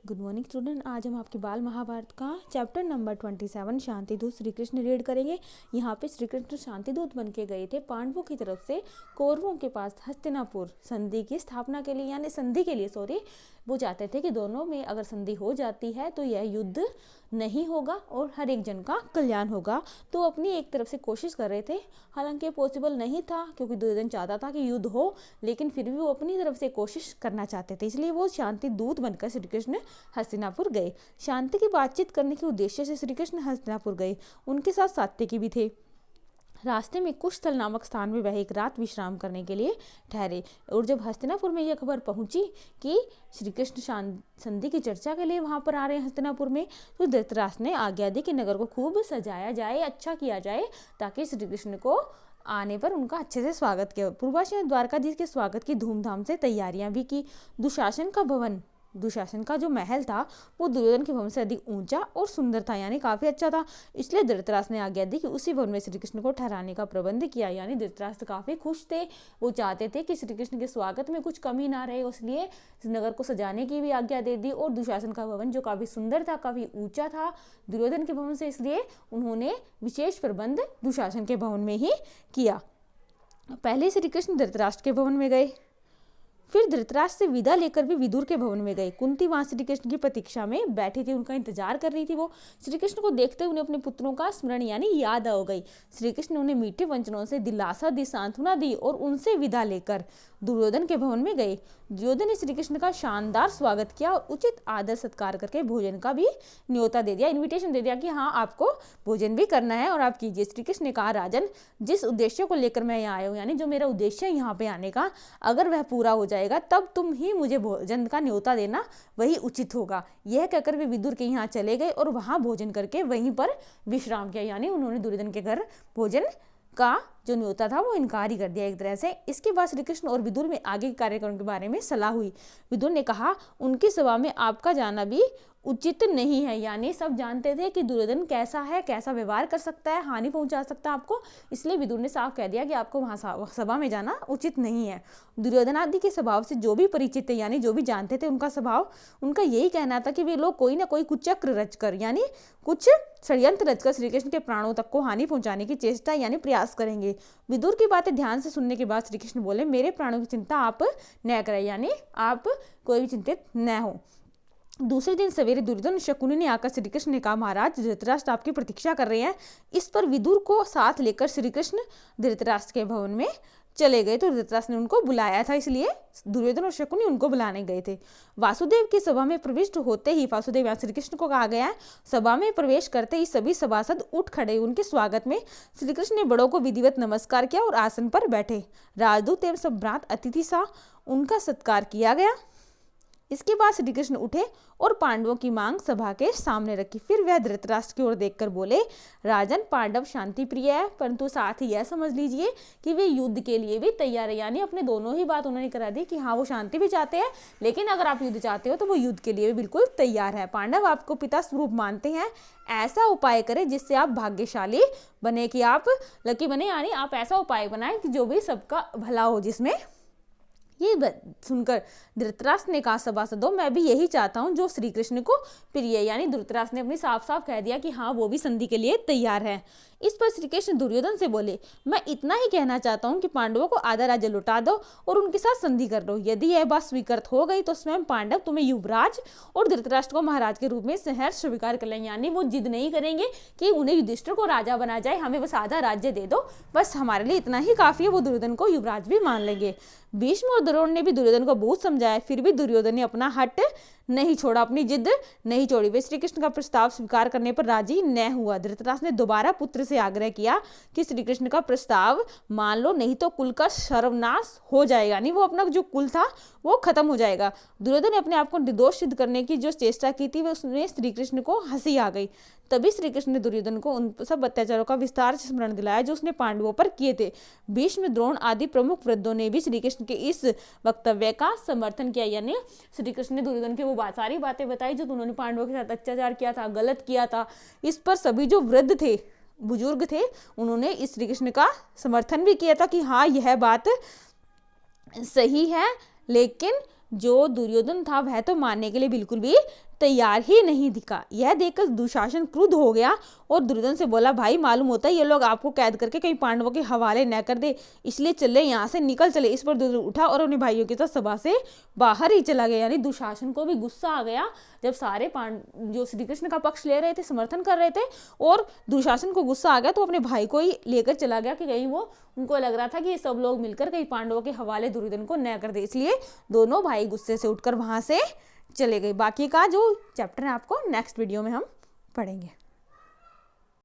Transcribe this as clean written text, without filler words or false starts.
Good morning student. आज हम आपके बाल महाभारत का chapter number 27 Shantidoot Shri Krishna read करेंगे। यहाँ पे श्री कृष्ण शांतिदूत बन के गए थे पांडवों की तरफ से कौरवों के पास हस्तिनापुर संधि की स्थापना के लिए, यानी संधि के लिए वो चाहते थे कि दोनों में अगर संधि हो जाती है तो यह युद्ध नहीं होगा और हर एक जन का कल्याण होगा। तो अपनी एक तरफ से कोशिश कर रहे थे, हालांकि पॉसिबल नहीं था क्योंकि दुर्योधन चाहता था कि युद्ध हो, लेकिन फिर भी वो अपनी तरफ से कोशिश करना चाहते थे, इसलिए वो शांति दूत बनकर श्री कृष्ण हस्तिनापुर गए। शांति की बातचीत करने के उद्देश्य से श्री कृष्ण हस्तिनापुर गए। उनके साथ सात्यकी भी थे। रास्ते में कुशस्थल नामक स्थान में वह एक रात विश्राम करने के लिए ठहरे और जब हस्तिनापुर में यह खबर पहुंची कि श्री कृष्ण संधि की चर्चा के लिए वहां पर आ रहे हैं हस्तिनापुर में, तो धृतराष्ट्र ने आज्ञा दी कि नगर को खूब सजाया जाए, अच्छा किया जाए, ताकि श्री कृष्ण को आने पर उनका अच्छे से स्वागत किया। पूर्वासी में द्वारकाधीश के स्वागत की धूमधाम से तैयारियां भी की। दुशासन का जो महल था वो दुर्योधन के भवन से अधिक ऊंचा और सुंदर था, यानी काफी अच्छा था। इसलिए धृतराष्ट्र ने आज्ञा दी कि उसी भवन में श्री कृष्ण को ठहराने का प्रबंध किया। यानी धृतराष्ट्र काफी खुश थे, वो चाहते थे कि श्री कृष्ण के स्वागत में कुछ कमी ना रहे, इसलिए नगर को सजाने की भी आज्ञा दे दी। और दुशासन का भवन जो काफी सुंदर था, काफी ऊंचा था दुर्योधन के भवन से, इसलिए उन्होंने विशेष प्रबंध दुशासन के भवन में ही किया। पहले श्री कृष्ण धृतराष्ट्र के भवन में गए, फिर धृतराष्ट्र से विदा लेकर भी विदुर के भवन में गए। कुंती वहां श्री कृष्ण की प्रतीक्षा में बैठी थी, उनका इंतजार कर रही थी। वो श्री कृष्ण को देखते हुए उन्हें अपने पुत्रों का स्मरण यानी याद हो गई। श्री कृष्ण ने उन्हें मीठे वचनों से दिलासा दी, सांत्वना दी और उनसे विदा लेकर दुर्योधन के भवन में गए। दुर्योधन ने श्री कृष्ण का शानदार स्वागत किया और उचित आदर सत्कार करके भोजन का भी न्योता दे दिया, इन्विटेशन दे दिया कि हाँ आपको भोजन भी करना है और आप कीजिए। श्री कृष्ण ने कहा, राजन, जिस उद्देश्य को लेकर मैं यहाँ आया हूँ, यानी जो मेरा उद्देश्य है यहाँ पे आने का, अगर वह पूरा हो जाएगा तब तुम ही मुझे भोजन का न्योता देना, वही उचित होगा। यह कहकर वे विदुर के यहाँ चले गए और वहां भोजन करके वहीं पर विश्राम किया। यानी उन्होंने दुर्योधन के घर भोजन का जो न्योता था वो इनकार ही कर दिया एक तरह से। इसके बाद श्री कृष्ण और विदुर में आगे के कार्यक्रम के बारे में सलाह हुई। विदुर ने कहा, उनकी सभा में आपका जाना भी उचित नहीं है। यानी सब जानते थे कि दुर्योधन कैसा है, कैसा व्यवहार कर सकता है, हानि पहुंचा सकता है आपको, इसलिए विदुर ने साफ कह दिया कि आपको वहां सभा में जाना उचित नहीं है। दुर्योधन आदि के स्वभाव से जो भी परिचित थे, यानी जो भी जानते थे उनका स्वभाव, उनका यही कहना था कि वे लोग कोई ना कोई कुचक्र रचकर, यानी कुछ षड्यंत्र रचकर श्री कृष्ण के प्राणों तक को हानि पहुंचाने की चेष्टा यानी प्रयास करेंगे। विदुर की बातें ध्यान से सुनने के बाद श्री कृष्ण बोले, मेरे प्राणों की चिंता आप न करें, यानी आप कोई भी चिंतित न हो। दूसरे दिन सवेरे दुर्योधन शकुनी ने आकर श्री कृष्ण ने कहा, महाराज, धृतराष्ट्र आपकी प्रतीक्षा कर रहे हैं। इस पर विदुर को साथ लेकर श्री कृष्ण धृतराष्ट्र के भवन में चले गए। तो धृतराष्ट्र ने उनको बुलाया था, इसलिए दुर्योधन और शकुनी उनको बुलाने गए थे। वासुदेव की सभा में प्रविष्ट होते ही, वासुदेव श्री कृष्ण को कहा गया है, सभा में प्रवेश करते ही सभी सभासद उठ खड़े। उनके स्वागत में श्री कृष्ण ने बड़ों को विधिवत नमस्कार किया और आसन पर बैठे। राजदूत एवं सम्राट अतिथि सा उनका सत्कार किया गया। इसके बाद श्री कृष्ण उठे और पांडवों की मांग सभा के सामने रखी। फिर वह धृतराष्ट्र की ओर देखकर बोले, राजन, पांडव शांति प्रिय है, परंतु साथ ही यह समझ लीजिए कि वे युद्ध के लिए भी तैयार है। यानी अपने दोनों ही बात उन्होंने करा दी कि हाँ वो शांति भी चाहते हैं, लेकिन अगर आप युद्ध चाहते हो तो वो युद्ध के लिए भी बिल्कुल तैयार है। पांडव आपको पिता स्वरूप मानते हैं, ऐसा उपाय करें जिससे आप भाग्यशाली बने, कि आप लकी बने, यानी आप ऐसा उपाय बनाएं कि जो भी सबका भला हो। जिसमें ये सुनकर धृतराष्ट्र ने कहा, सभासदों, मैं भी यही चाहता हूँ जो श्री कृष्ण को प्रिय है। यानी धृतराष्ट्र ने अपनी साफ साफ कह दिया कि हाँ वो भी संधि के लिए तैयार है। इस पर श्री कृष्ण दुर्योधन से बोले, मैं इतना ही कहना चाहता हूँ कि पांडवों को आधा राज्य लुटा दो और उनके साथ संधि कर दो। यदि यह बात स्वीकृत हो गई तो स्वयं पांडव तुम्हें युवराज और धृतराष्ट्र को महाराज के रूप में सहर्ष स्वीकार कर लेंगे। यानी वो जिद नहीं करेंगे कि उन्हें युधिष्ठिर को राजा बना जाए, हमें बस आधा राज्य दे दो, बस हमारे लिए इतना ही काफी है। वो दुर्योधन को युवराज भी मान लेंगे। भीष्म और द्रोण ने भी दुर्योधन को बहुत समझाया, फिर भी दुर्योधन ने अपना हट नहीं छोड़ा, अपनी जिद नहीं छोड़ी। वे श्री कृष्ण का प्रस्ताव स्वीकार करने पर राजी न हुआ। धृतराष्ट्र ने दोबारा पुत्र से आग्रह किया कि श्री कृष्ण का प्रस्ताव मान लो, नहीं तो कुल का सर्वनाश हो जाएगा, नहीं वो अपना जो कुल था वो खत्म हो जाएगा। दुर्योधन ने अपने आप को निर्दोष सिद्ध करने की जो चेष्टा की थी, उसमें श्री कृष्ण को हंसी आ गई। तभी श्री कृष्ण ने दुर्योधन को उन सब अत्याचारों का विस्तार से स्मरण दिलाया जो उसने पांडवों पर किए थे। भीष्म, द्रोण आदि प्रमुख वृद्धों ने भी श्री कृष्ण के इस वक्तव्य का समर्थन किया। यानी श्री कृष्ण ने दुर्योधन के वो सारी बातें बताई जो उन्होंने पांडवों के साथ अत्याचार किया था, गलत किया था। इस पर सभी जो वृद्ध थे, बुजुर्ग थे, उन्होंने इस श्री कृष्ण का समर्थन भी किया था कि हाँ यह बात सही है। लेकिन जो दुर्योधन था वह तो मानने के लिए बिल्कुल भी तैयार ही नहीं दिखा। यह देखकर दुशासन क्रुद्ध हो गया और दुर्योधन से बोला, भाई मालूम होता है ये लोग आपको कैद करके कहीं पांडवों के हवाले न कर दे, इसलिए चले यहाँ से, निकल चले। इस पर दुर्योधन उठा और अपने भाइयों के साथ सभा से बाहर ही चला गया। यानी दुशासन को भी गुस्सा आ गया जब सारे जो श्री कृष्ण का पक्ष ले रहे थे, समर्थन कर रहे थे, और दुशासन को गुस्सा आ गया तो अपने भाई को ही लेकर चला गया कि कहीं वो, उनको लग रहा था कि ये सब लोग मिलकर कहीं पांडवों के हवाले दुर्योधन को न कर दे, इसलिए दोनों भाई गुस्से से उठकर वहां से चले गए। बाकी का जो चैप्टर है आपको नेक्स्ट वीडियो में हम पढ़ेंगे।